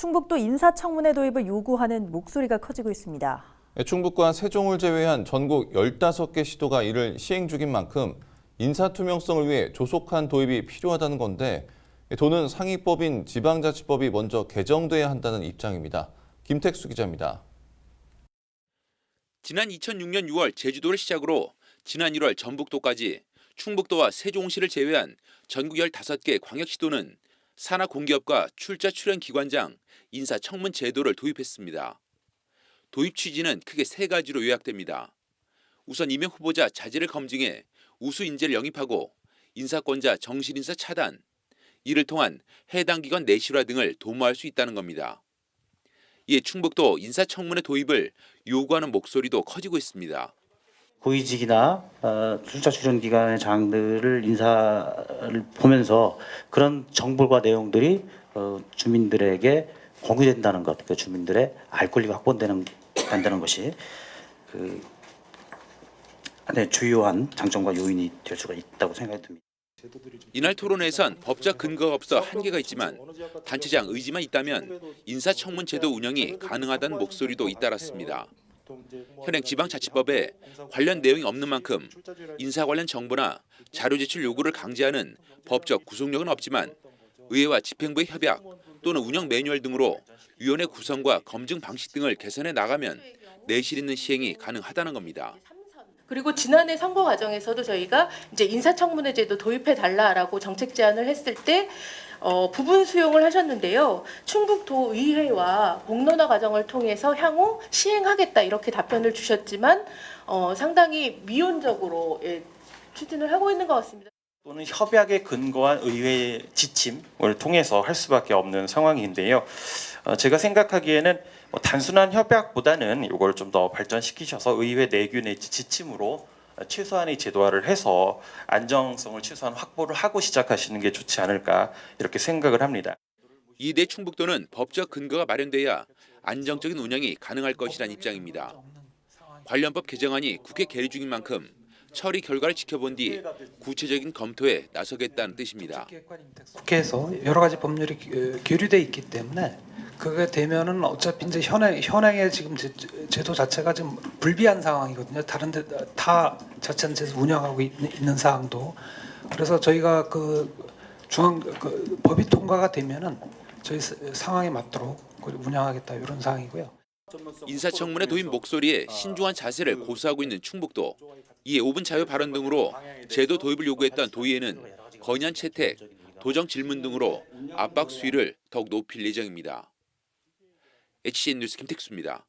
충북도 인사청문회 도입을 요구하는 목소리가 커지고 있습니다. 충북과 세종을 제외한 전국 15개 시도가 이를 시행 중인 만큼 인사투명성을 위해 조속한 도입이 필요하다는 건데 도는 상위법인 지방자치법이 먼저 개정돼야 한다는 입장입니다. 김택수 기자입니다. 지난 2006년 6월 제주도를 시작으로 지난 1월 전북도까지 충북도와 세종시를 제외한 전국 15개 광역시도는 산하 공기업과 출자 출연 기관장 인사청문 제도를 도입했습니다. 도입 취지는 크게 3가지로 요약됩니다. 우선 임명 후보자 자질을 검증해 우수 인재를 영입하고 인사권자 정실인사 차단, 이를 통한 해당 기관 내실화 등을 도모할 수 있다는 겁니다. 이에 충북도 인사청문회 도입을 요구하는 목소리도 커지고 있습니다. 고위직이나 출자 출연 기관의 장들을 인사를 보면서 그런 정보과 내용들이 주민들에게 공유된다는 것, 그 주민들의 알 권리가 확보된다는 것이 주요한 장점과 요인이 될 수가 있다고 생각이 듭니다. 이날 토론회에선 법적 근거가 없어 한계가 있지만 단체장 의지만 있다면 인사청문 제도 운영이 가능하다는 목소리도 잇따랐습니다. 현행 지방자치법에 관련 내용이 없는 만큼 인사 관련 정보나 자료 제출 요구를 강제하는 법적 구속력은 없지만 의회와 집행부의 협약 또는 운영 매뉴얼 등으로 위원회 구성과 검증 방식 등을 개선해 나가면 내실 있는 시행이 가능하다는 겁니다. 그리고 지난해 선거 과정에서도 저희가 이제 인사청문회 제도 도입해 달라라고 정책 제안을 했을 때 부분 수용을 하셨는데요. 충북도의회와 공론화 과정을 통해서 향후 시행하겠다 이렇게 답변을 주셨지만 상당히 미온적으로 추진을 하고 있는 것 같습니다. 또는 협약에 근거한 의회 지침을 통해서 할 수밖에 없는 상황인데요. 제가 생각하기에는 단순한 협약보다는 이걸 좀 더 발전시키셔서 의회 내규 내지 지침으로 최소한의 제도화를 해서 안정성을 최소한 확보를 하고 시작하시는 게 좋지 않을까 이렇게 생각을 합니다. 이내 충북도는 법적 근거가 마련돼야 안정적인 운영이 가능할 것이라는 입장입니다. 관련법 개정안이 국회 계류 중인 만큼 처리 결과를 지켜본 뒤 구체적인 검토에 나서겠다는 뜻입니다. 국회에서 여러 가지 법률이 계류돼 있기 때문에 그게 되면은 어차피 이제 현행의 지금 제도 자체가 지금 불비한 상황이거든요. 다른 데 다 자치단체에서 운영하고 있는 사항도. 그래서 저희가 법이 통과가 되면은 저희 상황에 맞도록 운영하겠다 이런 상황이고요. 인사청문회 도입 목소리에 신중한 자세를 고수하고 있는 충북도. 이에 5분 자유 발언 등으로 제도 도입을 요구했던 도의회는 건의안 채택, 도정 질문 등으로 압박 수위를 더욱 높일 예정입니다. HCN 뉴스 김택수입니다.